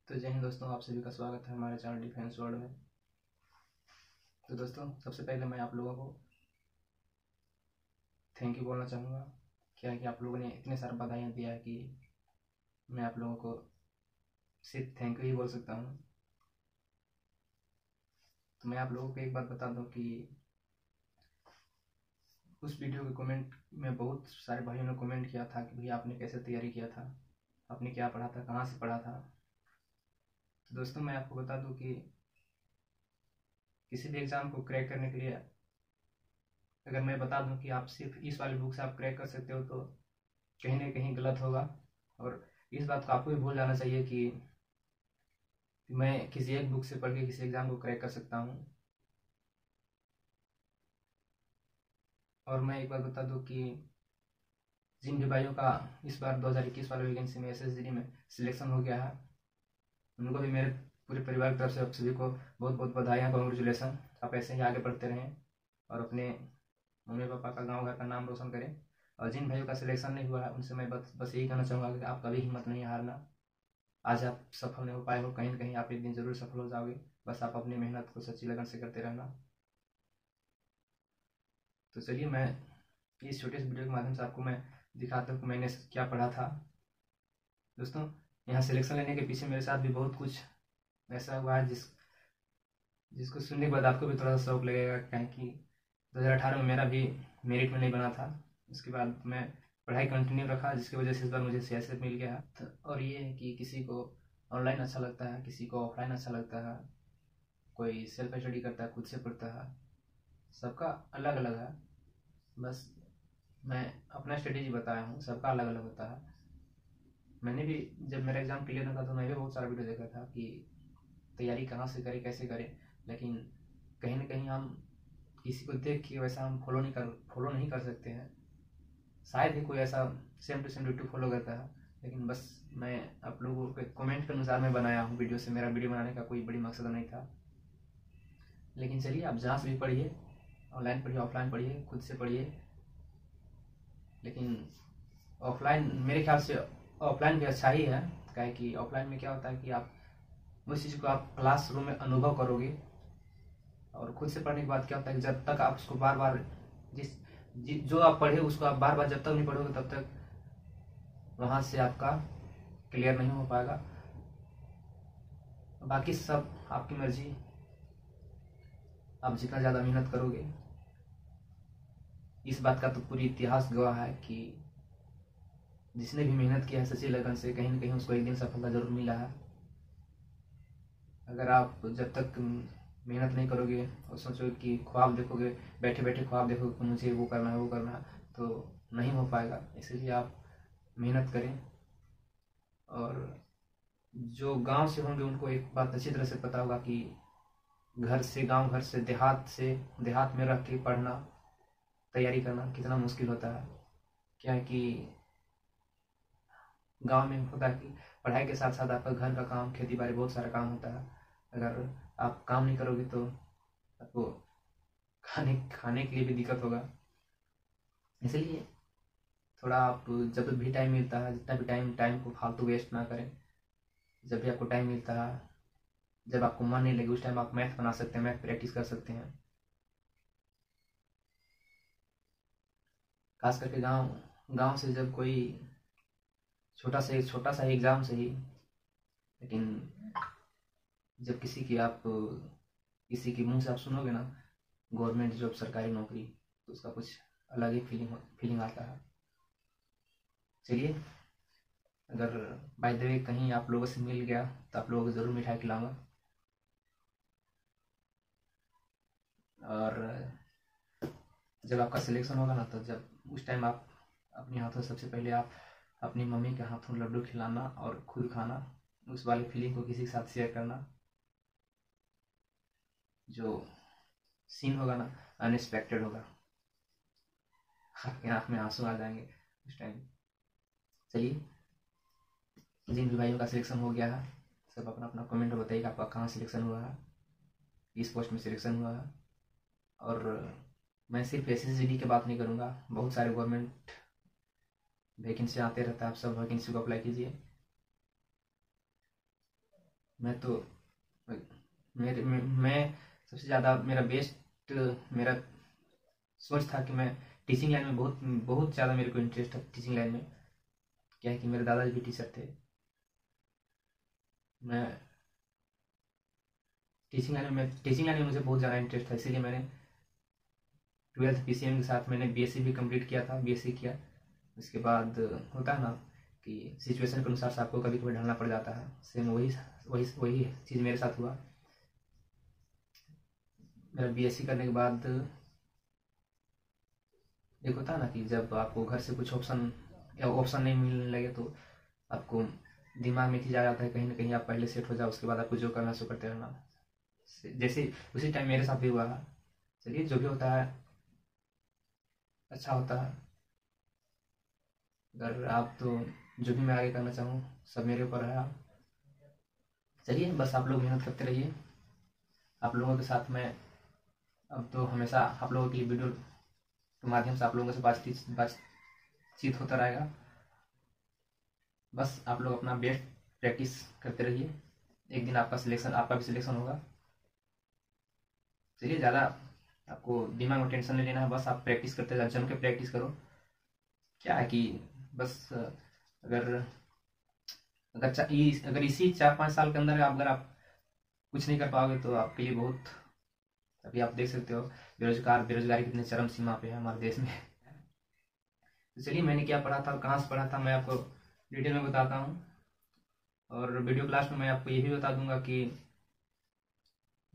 तो जय हिंद दोस्तों, आप सभी का स्वागत है हमारे चैनल डिफेंस वर्ल्ड में। तो दोस्तों, सबसे पहले मैं आप लोगों को थैंक यू बोलना चाहूँगा। क्या है कि आप लोगों ने इतने सारे बधाइयाँ दिया है कि मैं आप लोगों को सिर्फ थैंक यू ही बोल सकता हूँ। तो मैं आप लोगों को एक बात बता दूँ कि उस वीडियो के कमेंट में बहुत सारे भाइयों ने कमेंट किया था कि भैया आपने कैसे तैयारी किया था, आपने क्या पढ़ा था, कहाँ से पढ़ा था। तो दोस्तों, मैं आपको बता दूँ कि किसी भी एग्ज़ाम को क्रैक करने के लिए अगर मैं बता दूं कि आप सिर्फ इस वाली बुक से आप क्रैक कर सकते हो तो कहीं ना कहीं गलत होगा। और इस बात को आपको भी भूल जाना चाहिए कि मैं किसी एक बुक से पढ़ के किसी एग्ज़ाम को क्रैक कर सकता हूं। और मैं एक बात बता दूं कि जिन भी भाइयों का इस बार 2021 वाले वैकेंसी में SSGD में सिलेक्शन हो गया है, उनको भी मेरे पूरे परिवार की तरफ से आप सभी को बहुत बहुत बधाई, कॉन्ग्रेचुलेसन। आप ऐसे ही आगे बढ़ते रहें और अपने मम्मी पापा का, गांव घर का नाम रोशन करें। और जिन भाइयों का सिलेक्शन नहीं हुआ है उनसे मैं बस यही कहना चाहूँगा कि आप कभी हिम्मत नहीं हारना। आज आप सफल नहीं हो पाए हो, कहीं ना कहीं आप एक दिन जरूर सफल हो जाओगे। बस आप अपनी मेहनत को सच्ची लगन से करते रहना। तो चलिए, मैं इस छोटे से वीडियो के माध्यम से आपको मैं दिखाता हूँ कि मैंने क्या पढ़ा था। दोस्तों, यहाँ सिलेक्शन लेने के पीछे मेरे साथ भी बहुत कुछ ऐसा हुआ है जिसको सुनने के बाद आपको भी थोड़ा सा शौक लगेगा। क्या कि 2018 में मेरा भी मेरिट में नहीं बना था। उसके बाद मैं पढ़ाई कंटिन्यू रखा, जिसकी वजह से इस बार मुझे CSF मिल गया। और ये है कि किसी को ऑनलाइन अच्छा लगता है, किसी को ऑफलाइन अच्छा लगता है, कोई सेल्फ स्टडी करता है, खुद से पढ़ता है, सबका अलग अलग है। बस मैं अपना स्ट्रेटेजी बताया हूँ, सबका अलग अलग होता है। मैंने भी जब मेरा एग्ज़ाम क्लियर होता था मैं भी बहुत सारा वीडियो देखा था कि तैयारी कहाँ से करें, कैसे करें। लेकिन कहीं ना कहीं हम किसी को देख के वैसा हम फॉलो नहीं कर सकते हैं। शायद ही कोई ऐसा same to same duty follow करता है। लेकिन बस मैं आप लोगों के कमेंट के अनुसार मैं बनाया हूँ वीडियो से। मेरा वीडियो बनाने का कोई बड़ी मकसद नहीं था। लेकिन चलिए, आप जहाँ से भी पढ़िए, ऑनलाइन पढ़िए, ऑफलाइन पढ़िए, खुद से पढ़िए। लेकिन ऑफलाइन मेरे ख्याल से ऑफलाइन भी अच्छा ही है। क्या है कि ऑफलाइन में क्या होता है कि आप उस चीज़ को आप क्लासरूम में अनुभव करोगे। और खुद से पढ़ने के बाद क्या होता है कि जब तक आप उसको बार बार जो आप पढ़े उसको आप बार बार जब तक नहीं पढ़ोगे तब तक वहाँ से आपका क्लियर नहीं हो पाएगा। बाकी सब आपकी मर्जी, आप जितना ज़्यादा मेहनत करोगे। इस बात का तो पूरी इतिहास गवाह है कि जिसने भी मेहनत किया है सच्ची लगन से, कहीं ना कहीं उसको एक दिन सफलता जरूर मिला है। अगर आप जब तक मेहनत नहीं करोगे और सोचोगे कि ख्वाब देखोगे, बैठे बैठे ख्वाब देखोगे कि मुझे वो करना है वो करना है, तो नहीं हो पाएगा। इसलिए आप मेहनत करें। और जो गांव से होंगे उनको एक बात अच्छी तरह से पता होगा कि घर से गांव, घर से देहात में रह के पढ़ना, तैयारी करना कितना मुश्किल होता है। क्या है कि गांव में होता है कि पढ़ाई के साथ साथ आपका घर का काम, खेती बाड़ी, बहुत सारा काम होता है। अगर आप काम नहीं करोगे तो आपको खाने के लिए भी दिक्कत होगा। इसलिए थोड़ा आप जब भी टाइम मिलता है, जितना भी टाइम को फालतू वेस्ट ना करें। जब भी आपको टाइम मिलता है, जब आपको मन नहीं लगे, उस टाइम आप मैथ बना सकते हैं, मैथ प्रैक्टिस कर सकते हैं। खास करके गांव गांव से जब कोई छोटा सा एग्जाम से ही, लेकिन जब किसी के मुंह से आप सुनोगे ना गवर्नमेंट जॉब, सरकारी नौकरी, तो उसका कुछ अलग ही फीलिंग आता है। चलिए, अगर बाय द वे कहीं आप लोगों से मिल गया तो आप लोगों को ज़रूर मिठाई खिलाऊंगा। और जब आपका सिलेक्शन होगा ना, तो जब उस टाइम आप अपने हाथों, सबसे पहले आप अपनी मम्मी के हाथों लड्डू खिलाना और खुद खाना। उस वाली फीलिंग को किसी के साथ शेयर करना। जो सीन होगा ना, अनएक्सपेक्टेड होगा। आपके आँख में आंसू आ जाएंगे उस टाइम। चलिए, जिन भी भाइयों का सिलेक्शन हो गया है सब अपना अपना कमेंट में बताइए आपका कहाँ सिलेक्शन हुआ है, किस पोस्ट में सिलेक्शन हुआ है। और मैं सिर्फ SSGD की बात नहीं करूँगा, बहुत सारे गवर्नमेंट वैकेंसी आते रहता है। आप सब वैकेंसी को अप्लाई कीजिए। मैं तो मैं सबसे ज़्यादा मेरा बेस्ट मेरा सोच था कि मैं टीचिंग लाइन में बहुत बहुत ज़्यादा मेरे को इंटरेस्ट था टीचिंग लाइन में। क्या है कि मेरे दादाजी भी टीचर थे। मैं टीचिंग लाइन में मुझे बहुत ज़्यादा इंटरेस्ट था, इसीलिए मैंने 12th PCM के साथ मैंने BSc भी कंप्लीट किया था, BSc किया। उसके बाद होता है ना कि सिचुएशन के अनुसार से आपको कभी कभी ढलना पड़ जाता है। सेम वही वही वही चीज़ मेरे साथ हुआ। मेरा BSc करने के बाद एक होता है ना कि जब आपको घर से कुछ ऑप्शन नहीं मिलने लगे तो आपको दिमाग में चीज आ जाता है कहीं ना कहीं आप पहले सेट हो जाओ, उसके बाद आपको जो करना सो करते रहना। जैसे उसी टाइम मेरे साथ भी हुआ। चलिए, जो भी होता है अच्छा होता है। अगर आप तो जो भी मैं आगे करना चाहूँ सब मेरे ऊपर है। चलिए, बस आप लोग मेहनत करते रहिए। आप लोगों के साथ मैं अब तो हमेशा आप लोगों की वीडियो के माध्यम से आप लोगों से बातचीत होता रहेगा। बस आप लोग अपना बेस्ट प्रैक्टिस करते रहिए, एक दिन आपका भी सिलेक्शन होगा। चलिए, ज़्यादा आपको दिमाग में टेंशन नहीं लेना है, बस आप प्रैक्टिस करते जाओ, जम के प्रैक्टिस करो। क्या है कि बस अगर अगर इसी 4-5 साल के अंदर अगर आप कुछ नहीं कर पाओगे तो आपके लिए बहुत, अभी आप देख सकते हो बेरोजगारी कितने चरम सीमा पे है हमारे देश में। तो चलिए, मैंने क्या पढ़ा था और कहाँ से पढ़ा था मैं आपको डिटेल में बताता हूँ। और वीडियो क्लास में मैं आपको ये भी बता दूंगा कि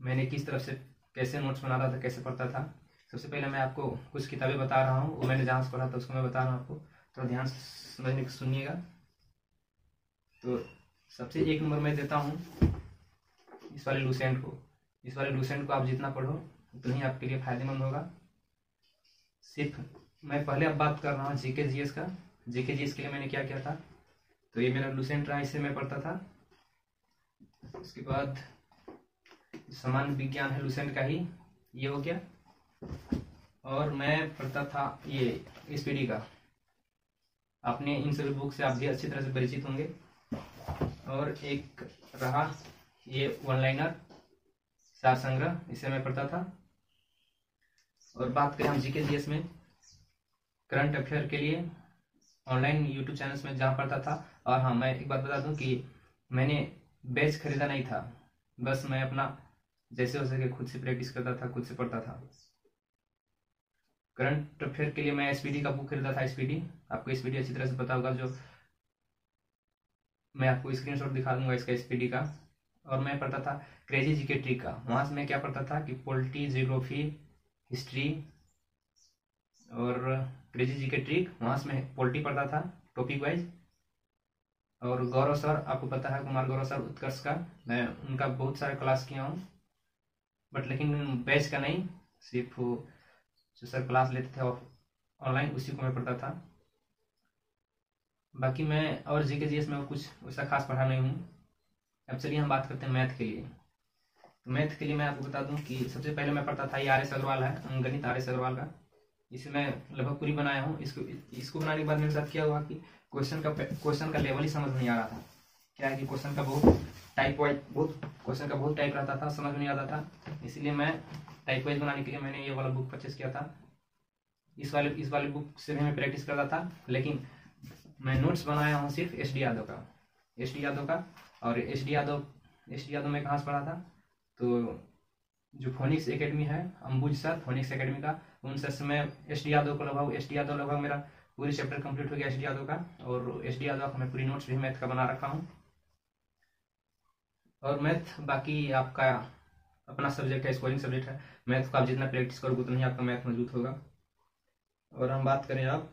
मैंने किस तरफ से कैसे नोट्स बनाता था, कैसे पढ़ता था। सबसे पहले मैं आपको कुछ किताबें बता रहा हूँ, वो मैंने जहाँ से पढ़ा था उसको मैं बता रहा हूँ आपको, थोड़ा ध्यान से समझने सुनिएगा। तो सबसे 1 नंबर मैं देता हूँ इस वाले लूसेंट को आप जितना पढ़ो उतना ही आपके लिए फायदेमंद होगा। सिर्फ मैं पहले अब बात कर रहा हूँ जीके जीएस का। जीके जीएस के लिए मैंने क्या किया था, तो ये मेरा लूसेंट रहा, इससे मैं पढ़ता था। उसके बाद सामान्य विज्ञान है लूसेंट का ही, ये हो गया। और मैं पढ़ता था ये SPD का। आपने इन सभी बुक से आप भी अच्छी तरह से परिचित होंगे। और एक रहा ये वन लाइनर सार संग्रह, इसे मैं पढ़ता था। और बात करें हम जीके जीएस में करंट अफेयर के लिए ऑनलाइन यूट्यूब चैनल्स में जहाँ पढ़ता था। और हाँ, मैं एक बात बता दूं कि मैंने बैच खरीदा नहीं था, बस मैं अपना जैसे हो सके खुद से प्रैक्टिस करता था, खुद से पढ़ता था। करंट अफेयर के लिए मैं SPD का बुक खरीदा था। SPD आपको SPD अच्छी तरह से पता होगा, जो मैं आपको स्क्रीनशॉट दिखा दूंगा इसका SPD का। और मैं पढ़ता था क्रेजी जीके ट्रिक का। वहां से मैं क्या पढ़ता था कि पॉलिटी, जियोग्राफी, हिस्ट्री और क्रेजी जीके ट्रिक, वहां से मैं पॉलिटी पढ़ता था टॉपिक वाइज। और गौरव सर, आपको पता है कुमार गौरव सर उत्कर्ष का, मैं उनका बहुत सारा क्लास किया हूँ, बट लेकिन बैच का नहीं, सिर्फ जो सर क्लास लेते थे ऑनलाइन उसी को मैं पढ़ता था। बाकी मैं और जीके जीएस में कुछ वैसा खास पढ़ा नहीं हूँ। अब चलिए हम बात करते हैं मैथ के लिए। तो मैथ के लिए मैं आपको बता दूं कि सबसे पहले मैं पढ़ता था ये RS अग्रवाल है, अंकगणित RS अग्रवाल का। इसे मैं लगभग पूरी बनाया हूँ। इसको बनाने के बाद मेरे साथ क्या हुआ कि क्वेश्चन का लेवल ही समझ नहीं आ रहा था। क्या है कि क्वेश्चन का बहुत टाइप रहता था, समझ में नहीं आता था। इसलिए मैं टाइप वाइज बनाने के लिए मैंने ये वाला बुक परचेस किया था। इस वाले बुक से भी मैं प्रैक्टिस करता था, लेकिन मैं नोट्स बनाया हूँ सिर्फ SD यादव का। और SD यादव में कहाँ से पढ़ा था, तो जो फोनिक्स एकेडमी है, अंबुज सर फोनिक्स एकेडमी का, उन सर से मैं SD यादव लगभग मेरा पूरी चैप्टर कंप्लीट हो गया SD यादव का। और SD यादव का मैं पूरी नोट्स भी मैथ का बना रखा हूँ। और मैथ बाकी आपका अपना सब्जेक्ट है, स्कोरिंग सब्जेक्ट है। मैथ को आप जितना प्रैक्टिस करोगे उतना ही आपका मैथ मजबूत होगा। और हम बात करें आप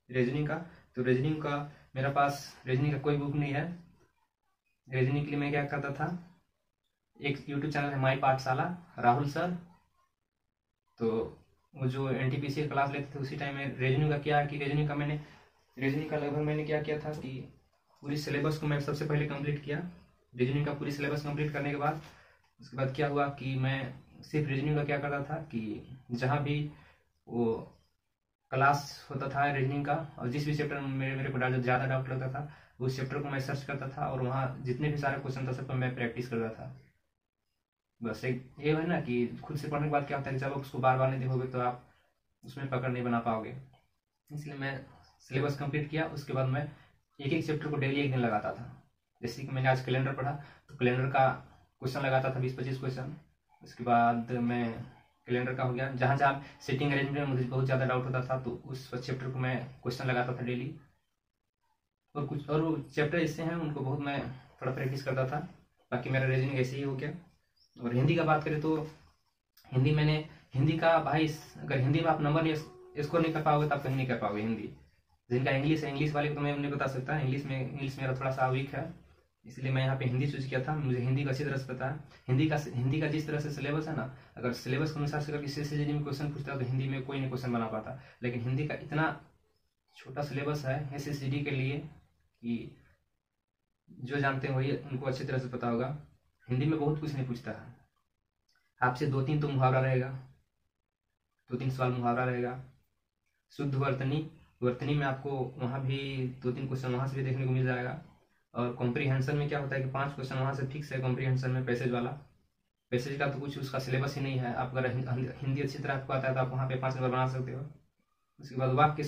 रीजनिंग का, तो रीजनिंग का मेरे पास रीजनिंग का कोई बुक नहीं है। रीजनिंग के लिए मैं क्या करता था, एक यूट्यूब चैनल है माई पाठशाला, राहुल सर, तो वो जो NTPC क्लास लेते थे उसी टाइम में रीजनिंग का क्या है कि रीजनिंग का लगभग मैंने क्या किया था कि पूरी सिलेबस को मैं सबसे पहले कंप्लीट किया। रीजनिंग का पूरी सिलेबस कंप्लीट करने के बाद उसके बाद क्या हुआ कि मैं सिर्फ रीजनिंग का क्या करता था कि जहाँ भी वो क्लास होता था रीजनिंग का, और जिस भी चैप्टर में मेरे को ज़्यादा डाउट लगता था उस चैप्टर को मैं सर्च करता था और वहाँ जितने भी सारे क्वेश्चन था सब पर मैं प्रैक्टिस करता था। बस एक ये है ना कि खुद से पढ़ने के बाद क्या होता है कि जब आप उसको बार बार नहीं देखोगे तो आप उसमें पकड़ नहीं बना पाओगे। इसलिए मैं सिलेबस कंप्लीट किया, उसके बाद मैं एक एक चैप्टर को डेली एक दिन लगाता था। जैसे कि मैंने आज कैलेंडर पढ़ा तो कैलेंडर का क्वेश्चन लगाता था 20-25 क्वेश्चन। उसके बाद मैं कैलेंडर का हो गया, जहाँ जहाँ सेटिंग अरेंजमेंट में मुझे बहुत ज़्यादा डाउट होता था तो उस चैप्टर को मैं क्वेश्चन लगाता था डेली। और कुछ और चैप्टर ऐसे हैं उनको बहुत मैं थोड़ा प्रैक्टिस करता था। बाकी मेरा रीजनिंग ऐसे ही हो गया। और हिंदी का बात करें तो हिंदी का भाई, अगर हिंदी में आप नंबर स्कोर नहीं कर पाओगे तो आप कहीं नहीं कर पाओगे। हिंदी जिनका इंग्लिश है, इंग्लिश वाले को तो मैं नहीं बता सकता, इंग्लिश मेरा थोड़ा सा वीक है, इसलिए मैं यहाँ पे हिंदी चूज किया था। मुझे हिंदी का अच्छी तरह से पता है। हिंदी का जिस तरह से सिलेबस है ना, अगर सिलेबस के अनुसार से अगर किसी से में क्वेश्चन पूछता है तो हिंदी में कोई नहीं क्वेश्चन बना पाता। लेकिन हिंदी का इतना छोटा सिलेबस है SSCD के लिए कि जो जानते हैं वही उनको अच्छी तरह से पता होगा। हिंदी में बहुत कुछ नहीं पूछता है, आपसे 2-3 तो मुहावरा रहेगा, 2-3 सवाल मुहावरा रहेगा। शुद्ध वर्तनी में आपको वहाँ भी 2-3 क्वेश्चन वहाँ से भी देखने को मिल जाएगा। और कॉम्प्रीहेंशन में क्या होता है कि 5 क्वेश्चन वहाँ से फिक्स है कॉम्प्रीहेंशन में। पैसेज का तो कुछ उसका सिलेबस ही नहीं है। आप अगर हिंदी अच्छी तरह आपको आता है तो आप वहाँ पे 5 नंबर बना सकते हो। उसके बाद वाक्य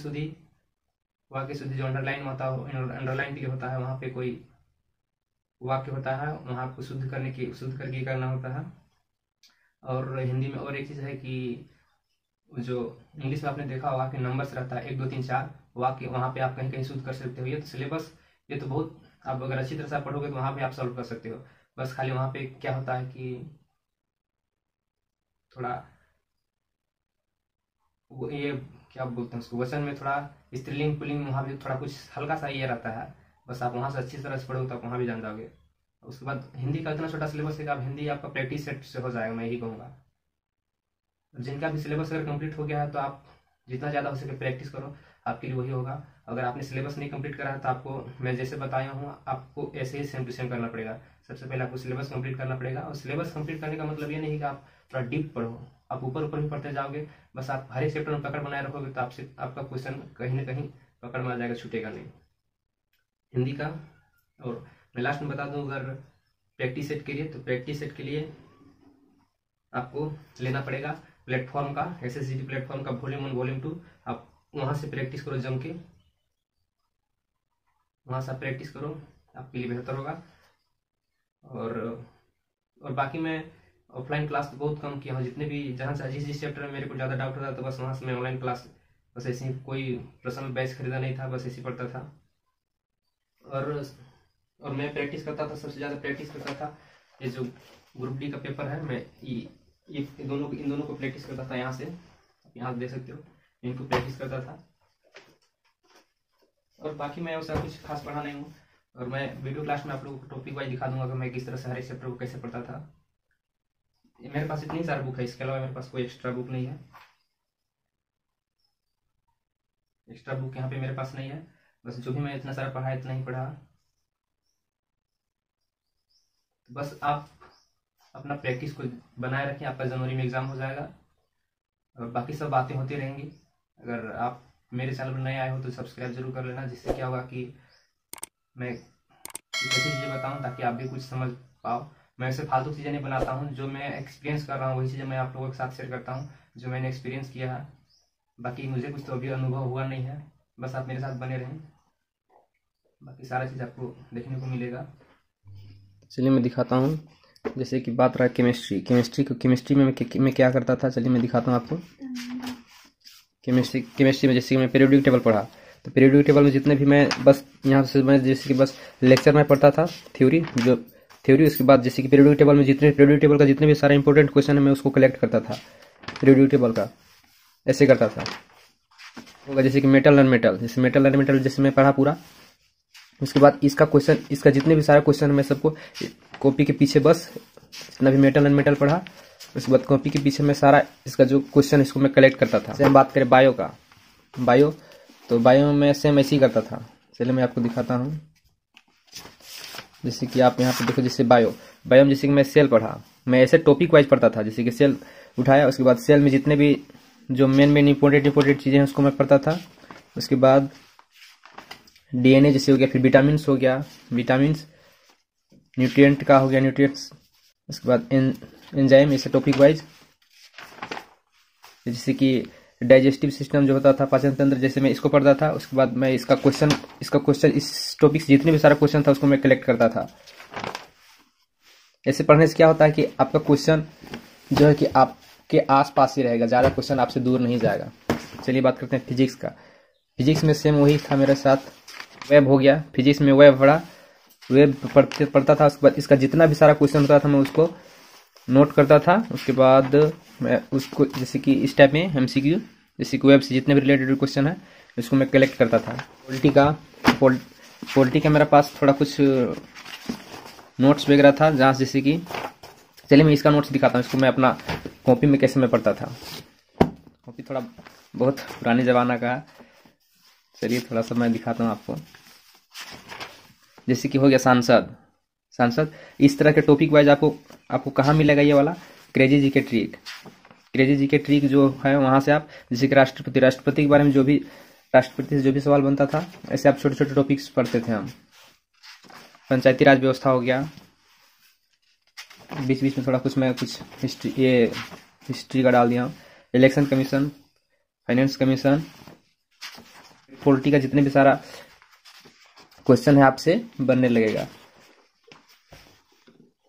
शुद्धि जो अंडरलाइन होता है, अंडरलाइन के लिए होता है, वहाँ पे कोई वाक्य होता है वहाँ आपको शुद्ध करके करना होता है। और हिंदी में और एक चीज़ है कि जो इंग्लिश में आपने देखा होगा कि नंबर्स रहता है 1 2 3 4 वाक्य, वहाँ पे आप कहीं कहीं शुद्ध कर सकते हो। ये तो सिलेबस, ये तो बहुत, आप अगर अच्छी तरह से आप पढ़ोगे तो वहाँ पे आप सॉल्व कर सकते हो। बस खाली वहाँ पे क्या होता है कि थोड़ा वो ये क्या बोलते हैं उसको, वचन में थोड़ा स्त्रीलिंग पुल्लिंग वहाँ भी थोड़ा कुछ हल्का सा ये रहता है। बस आप वहाँ से अच्छी तरह से पढ़ोगे तो आप वहाँ भी जान जाओगे। उसके बाद हिंदी का इतना छोटा सिलेबस है कि आप हिंदी आपका प्रैक्टिस सेट से हो जाएगा, मैं यही कहूँगा। जिनका भी सिलेबस अगर कंप्लीट हो गया है तो आप जितना ज़्यादा हो सके प्रैक्टिस करो, आपके लिए वही होगा। अगर आपने सिलेबस नहीं कंप्लीट करा है तो आपको मैं जैसे बताया हूँ आपको ऐसे ही सेम टू सेम करना पड़ेगा। सबसे पहले आपको सिलेबस कंप्लीट करना पड़ेगा। और सिलेबस कंप्लीट करने का मतलब ये नहीं कि आप थोड़ा डीप पढ़ो, आप ऊपर ऊपर भी पढ़ते जाओगे। बस आप हर एक चैप्टर में पकड़ बनाए रखोगे तो आपका क्वेश्चन कहीं ना कहीं पकड़ में आ जाएगा, छूटेगा नहीं हिंदी का। और मैं लास्ट में बता दूं, अगर प्रैक्टिस सेट के लिए, तो प्रैक्टिस सेट के लिए आपको लेना पड़ेगा प्लेटफॉर्म का, SSCD प्लेटफॉर्म का वॉल्यूम 1 वॉल्यूम 2। आप वहाँ से प्रैक्टिस करो जम के, वहाँ से प्रैक्टिस करो, आपके लिए बेहतर होगा। और बाकी मैं ऑफलाइन क्लास तो बहुत कम किया हूँ। जितने भी जहाँ से जिस चैप्टर में मेरे को ज़्यादा डाउट होता था तो बस वहाँ से मैं ऑनलाइन क्लास, बस ऐसे ही कोई पर्सनल बैच खरीदा नहीं था, बस ऐसे ही पढ़ता था। और मैं प्रैक्टिस करता था, सबसे ज़्यादा प्रैक्टिस करता था ये जो ग्रुप D का पेपर है, मैं इन दोनों को प्रैक्टिस करता था। यहाँ से यहाँ देख सकते हो, इनको प्रैक्टिस करता था। और बाकी मैं वैसा कुछ खास पढ़ा नहीं हूँ। और मैं वीडियो क्लास में आप लोगों को टॉपिक वाइज दिखा दूंगा कि मैं किस तरह से हर एक चैप्टर को कैसे पढ़ता था। मेरे पास इतनी सारी बुक है, इसके अलावा मेरे पास कोई एक्स्ट्रा बुक नहीं है। एक्स्ट्रा बुक यहाँ पे मेरे पास नहीं है, बस जो भी मैं इतना सारा पढ़ा इतना ही पढ़ा। तो बस आप अपना प्रैक्टिस को बनाए रखें, आपका जनवरी में एग्जाम हो जाएगा। और बाकी सब बातें होती रहेंगी। अगर आप मेरे चैनल पर नए आए हो तो सब्सक्राइब जरूर कर लेना, जिससे क्या होगा कि मैं कुछ ऐसी चीज़ें बताऊँ ताकि आप भी कुछ समझ पाओ। मैं ऐसे फालतू चीज़ें नहीं बनाता हूँ, जो मैं एक्सपीरियंस कर रहा हूँ वही चीज़ें मैं आप लोगों के साथ शेयर करता हूँ, जो मैंने एक्सपीरियंस किया है। बाकी मुझे कुछ तो अभी अनुभव हुआ नहीं है, बस आप मेरे साथ बने रहें, बाकी सारा चीज़ आपको देखने को मिलेगा। चलिए मैं दिखाता हूँ। जैसे कि बात रहा केमिस्ट्री में मैं क्या करता था, चलिए मैं दिखाता हूँ आपको। केमिस्ट्री में जैसे कि मैं पीरियोडिक टेबल पढ़ा, तो पीरियोडिक टेबल में जितने भी मैं बस यहाँ से मैं जैसे कि बस लेक्चर में पढ़ता था थ्योरी, उसके बाद जैसे कि पीरियोडिक टेबल में पीरियोडिक टेबल का जितने भी सारे इंपॉर्टेंट क्वेश्चन है मैं उसको कलेक्ट करता था पीरियोडिक टेबल का, ऐसे करता था। होगा जैसे कि मेटल एंड मेटल जैसे मैं पढ़ा पूरा। उसके बाद इसका जितने भी सारे क्वेश्चन मैं सबको कॉपी के पीछे, बस जितना भी मेटल एंड मेटल पढ़ा उसके बाद कॉपी के पीछे मैं सारा इसका जो क्वेश्चन इसको मैं कलेक्ट करता था। जैसे हम बात करें बायो तो बायो में मैं सेम ऐसे ही करता था। चलिए मैं आपको दिखाता हूँ। जैसे कि आप यहाँ पे देखो, जैसे बायो में जैसे कि मैं सेल पढ़ा, मैं ऐसे टॉपिक वाइज पढ़ता था। जैसे कि सेल उठाया, उसके बाद सेल में जितने भी जो मेन इंपॉर्टेंट चीज़ें हैं उसको मैं पढ़ता था। उसके बाद DNA जैसे हो गया, फिर विटामिन्स हो गया, विटामिन्स, न्यूट्रिएंट का हो गया, न्यूट्रिएंट्स, उसके बाद एंजाइम, इसे टॉपिक वाइज, जैसे कि डाइजेस्टिव सिस्टम जो होता था, पाचन तंत्र, जैसे मैं इसको पढ़ता था, उसके बाद मैं इसका क्वेश्चन इस टॉपिक से जितने भी सारा क्वेश्चन था उसको मैं कलेक्ट करता था। ऐसे पढ़ने से क्या होता है कि आपका क्वेश्चन जो है कि आपके आसपास ही रहेगा, ज़्यादा क्वेश्चन आपसे दूर नहीं जाएगा। चलिए बात करते हैं फिजिक्स का। फिजिक्स में सेम वही था मेरे साथ, वेब हो गया, फिजिक्स में वेब पढ़ा, वेब पढ़ता था, उसके बाद इसका जितना भी सारा क्वेश्चन होता था मैं उसको नोट करता था। उसके बाद मैं उसको जैसे कि इस टाइप में MCQ, जैसे कि वेब से जितने भी रिलेटेड क्वेश्चन है उसको मैं कलेक्ट करता था। पॉलिटी का मेरे पास थोड़ा कुछ नोट्स वगैरह था, जहाँ जैसे कि चलिए मैं इसका नोट्स दिखाता हूँ, इसको मैं अपना कॉपी में कैसे मैं पढ़ता था। कॉपी थोड़ा बहुत पुराने ज़माना का है, चलिए थोड़ा सा मैं दिखाता हूँ आपको। जैसे कि हो गया सांसद, इस तरह के टॉपिक वाइज आपको कहाँ मिलेगा ये वाला, क्रेजी जी के ट्रिक जो है वहाँ से आप, जैसे कि राष्ट्रपति के बारे में राष्ट्रपति से जो भी सवाल बनता था, ऐसे आप छोटे छोटे टॉपिक्स पढ़ते थे हम। पंचायती राज व्यवस्था हो गया, बीच बीच में थोड़ा कुछ मैं कुछ हिस्ट्री का डाल दिया हूँ। Election commission, finance commission, polity का जितने भी सारा क्वेश्चन है आपसे बनने लगेगा।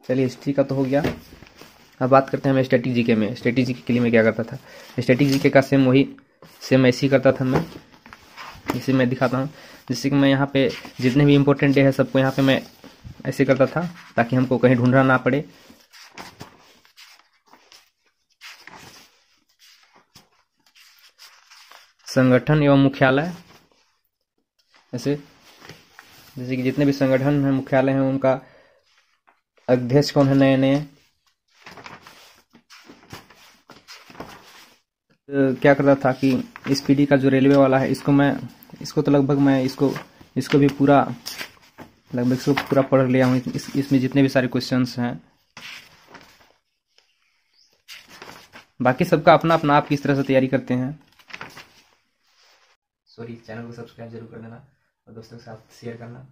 चलिए हिस्ट्री का तो हो गया, अब बात करते हैं हम स्टैटिक जीके में। स्टैटिक जीके के लिए मैं क्या करता था, स्टैटिक जीके का सेम ऐसे ही करता था मैं। इसे मैं दिखाता हूँ, जैसे कि मैं यहाँ पे जितने भी इम्पोर्टेंट डे है सबको यहाँ पे मैं ऐसे करता था ताकि हमको कहीं ढूंढना ना पड़े। संगठन एवं मुख्यालय, ऐसे जैसे कि जितने भी संगठन हैं, मुख्यालय हैं, उनका अध्यक्ष कौन है, नए नए क्या करता था कि स्पीडी का जो रेलवे वाला है इसको तो लगभग मैं इसको भी पूरा पढ़ लिया हूँ। इसमें जितने भी सारे क्वेश्चंस हैं, बाकी सबका अपना अपना आप किस तरह से तैयारी करते हैं। सॉरी, चैनल को सब्सक्राइब जरूर कर देना और दोस्तों के साथ शेयर करना।